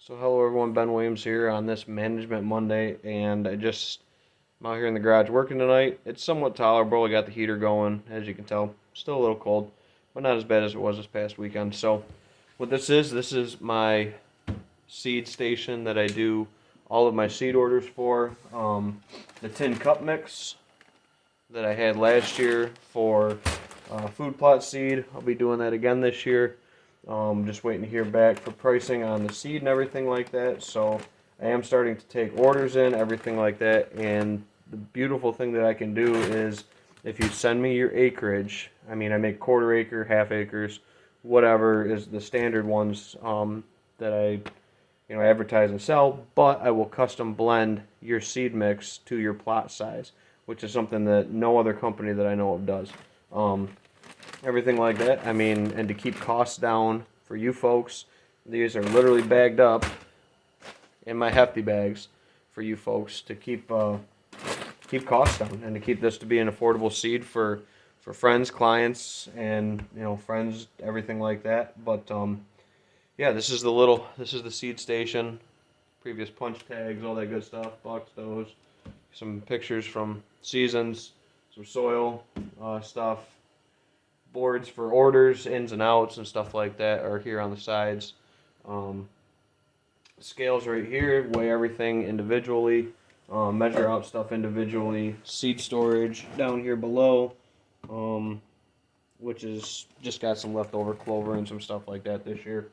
So hello everyone, Ben Williams here on this Management Monday, and I'm out here in the garage working tonight. It's somewhat tolerable. I got the heater going, as you can tell. Still a little cold, but not as bad as it was this past weekend. So what this is my seed station that I do all of my seed orders for. The tin cup mix that I had last year for food plot seed. I'll be doing that again this year. Just waiting to hear back for pricing on the seed and everything like that. So I am starting to take orders in, everything like that. And the beautiful thing that I can do is if you send me your acreage, I mean, I make quarter acre, half acres, whatever is the standard ones that I advertise and sell, but I will custom blend your seed mix to your plot size, which is something that no other company that I know of does. Everything like that. I mean, and to keep costs down for you folks, these are literally bagged up in my hefty bags for you folks to keep costs down and to keep this to be an affordable seed for friends, clients, and friends, everything like that. But yeah, this is the seed station, previous punch tags, all that good stuff, box those, some pictures from seasons, some soil stuff. Boards for orders, ins and outs, and stuff like that are here on the sides. Scales right here, weigh everything individually, measure out stuff individually. Seed storage down here below, which is just got some leftover clover and some stuff like that this year.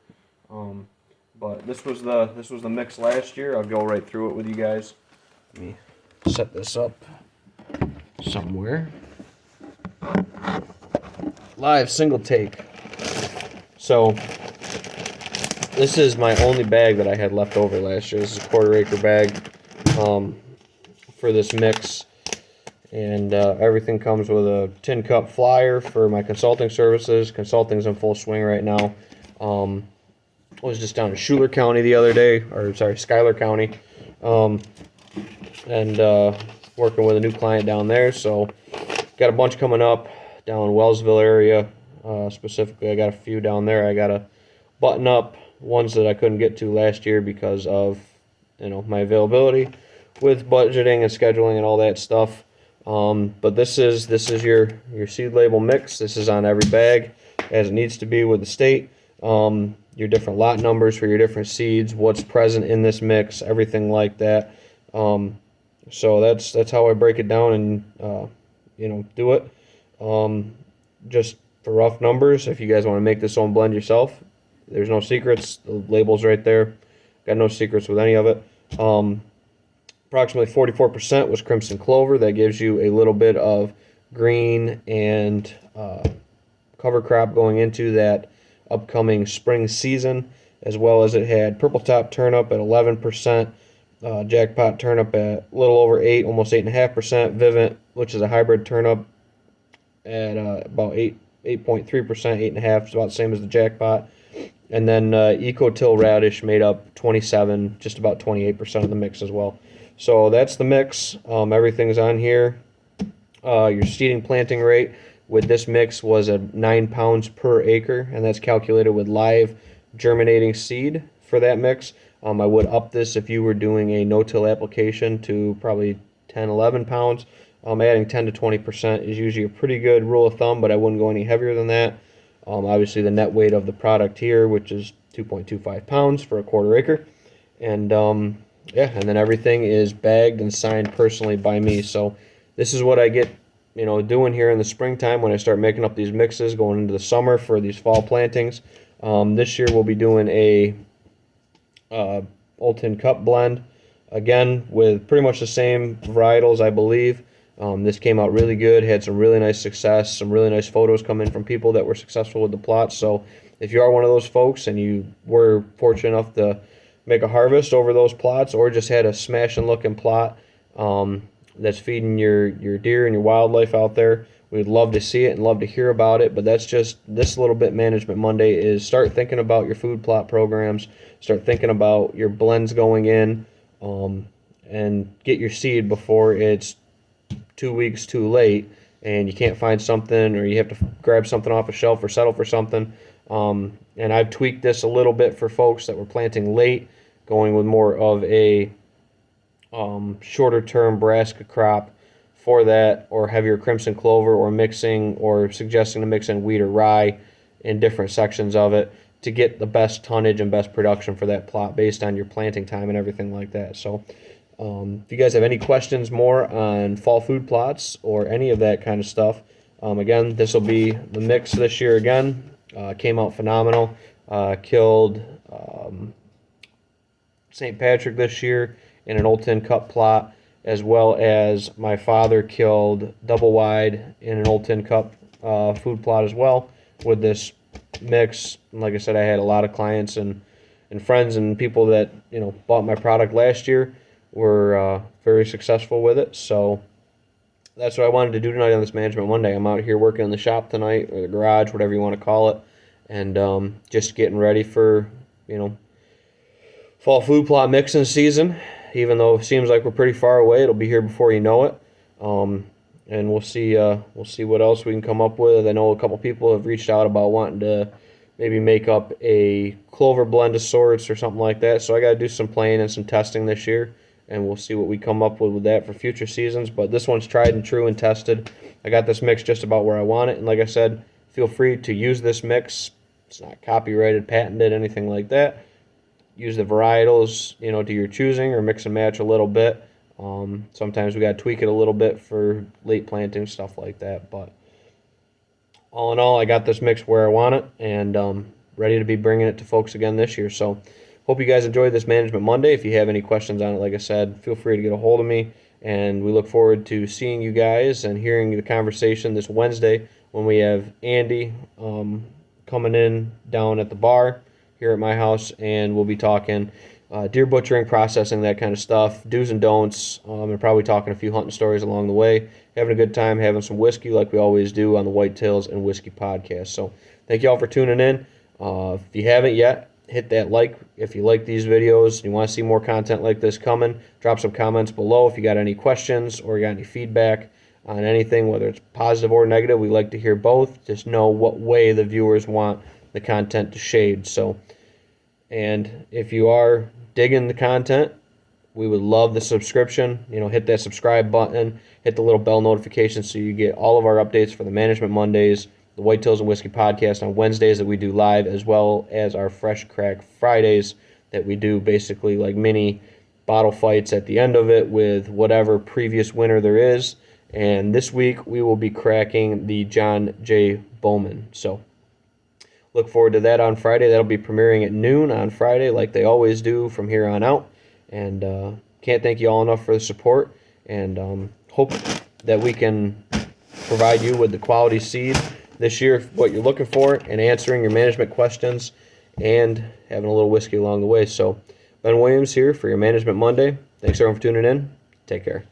But this was the mix last year. I'll go right through it with you guys. Let me set this up somewhere. Live single take. So this is my only bag that I had left over last year. This is a quarter acre bag for this mix, and everything comes with a tin cup flyer for my consulting services. Consulting's in full swing right now. I was just down in Schuyler County the other day, Schuyler County, and working with a new client down there. So got a bunch coming up down Wellsville area, specifically. I got a few down there. I got to button up ones that I couldn't get to last year because of my availability with budgeting and scheduling and all that stuff. But this is your seed label mix. This is on every bag as it needs to be with the state. Your different lot numbers for your different seeds, what's present in this mix, everything like that. So that's how I break it down and do it. Just for rough numbers, if you guys want to make this own blend yourself, there's no secrets. The label's right there. Got no secrets with any of it. Approximately 44% was crimson clover. That gives you a little bit of green and cover crop going into that upcoming spring season, as well as it had purple top turnip at 11%, jackpot turnip at a little over 8, almost 8.5%, Vivint, which is a hybrid turnip, at about 8.3%, 8.5%, it's about the same as the jackpot. And then Eco-Till radish made up 27, just about 28% of the mix as well. So that's the mix. Everything's on here. Your seeding planting rate with this mix was at 9 pounds per acre, and that's calculated with live germinating seed for that mix. I would up this if you were doing a no-till application to probably 10, 11 pounds. Adding 10 to 20% is usually a pretty good rule of thumb, but I wouldn't go any heavier than that. Obviously, the net weight of the product here, which is 2.25 pounds for a quarter acre. And and then everything is bagged and signed personally by me. So this is what I get, doing here in the springtime when I start making up these mixes going into the summer for these fall plantings. This year we'll be doing a Old Tin Cup blend, again, with pretty much the same varietals, I believe. This came out really good, had some really nice success, some really nice photos come in from people that were successful with the plots. So if you are one of those folks and you were fortunate enough to make a harvest over those plots, or just had a smashing looking plot that's feeding your deer and your wildlife out there, we'd love to see it and love to hear about it. But that's just this little bit. Management Monday is start thinking about your food plot programs, start thinking about your blends going in, and get your seed before it's 2 weeks too late and you can't find something, or you have to grab something off a shelf or settle for something. And I've tweaked this a little bit for folks that were planting late going with more of a shorter term brassica crop for that, or heavier crimson clover, or mixing or suggesting to mix in wheat or rye in different sections of it to get the best tonnage and best production for that plot based on your planting time and everything like that. So if you guys have any questions more on fall food plots or any of that kind of stuff, again, this will be the mix this year again. Came out phenomenal. Killed St. Patrick this year in an Old Tin Cup plot, as well as my father killed double wide in an Old Tin Cup food plot as well with this mix. And like I said, I had a lot of clients and friends and people that bought my product last year were very successful with it. So that's what I wanted to do tonight on this Management Monday. I'm out here working in the shop tonight, or the garage, whatever you want to call it, and just getting ready for fall food plot mixing season. Even though it seems like we're pretty far away, it'll be here before you know it. And we'll see what else we can come up with. I know a couple people have reached out about wanting to maybe make up a clover blend of sorts or something like that. So I got to do some playing and some testing this year, and we'll see what we come up with that for future seasons. But this one's tried and true and tested. I got this mix just about where I want it, and like I said, feel free to use this mix. It's not copyrighted, patented, anything like that. Use the varietals, to your choosing, or mix and match a little bit. Sometimes we got to tweak it a little bit for late planting, stuff like that. But all in all, I got this mix where I want it, and ready to be bringing it to folks again this year. So hope you guys enjoyed this Management Monday. If you have any questions on it, like I said, feel free to get a hold of me. And we look forward to seeing you guys and hearing the conversation this Wednesday when we have Andy coming in down at the bar here at my house, and we'll be talking deer butchering, processing, that kind of stuff, do's and don'ts, and probably talking a few hunting stories along the way, having a good time, having some whiskey like we always do on the Whitetails and Whiskey podcast. So thank you all for tuning in. If you haven't yet, hit that like if you like these videos and you want to see more content like this coming. Drop some comments below if you got any questions or you got any feedback on anything, whether it's positive or negative. We like to hear both. Just know what way the viewers want the content to shade. So, and if you are digging the content, we would love the subscription. Hit that subscribe button, hit the little bell notification so you get all of our updates for the Management Mondays, the Whitetails and Whiskey podcast on Wednesdays that we do live, as well as our Fresh Crack Fridays that we do basically like mini bottle fights at the end of it with whatever previous winner there is. And this week we will be cracking the John J. Bowman. So look forward to that on Friday. That'll be premiering at noon on Friday like they always do from here on out. And can't thank you all enough for the support, and hope that we can provide you with the quality seed this year, what you're looking for, and answering your management questions and having a little whiskey along the way. So Ben Williams here for your Management Monday. Thanks everyone for tuning in. Take care.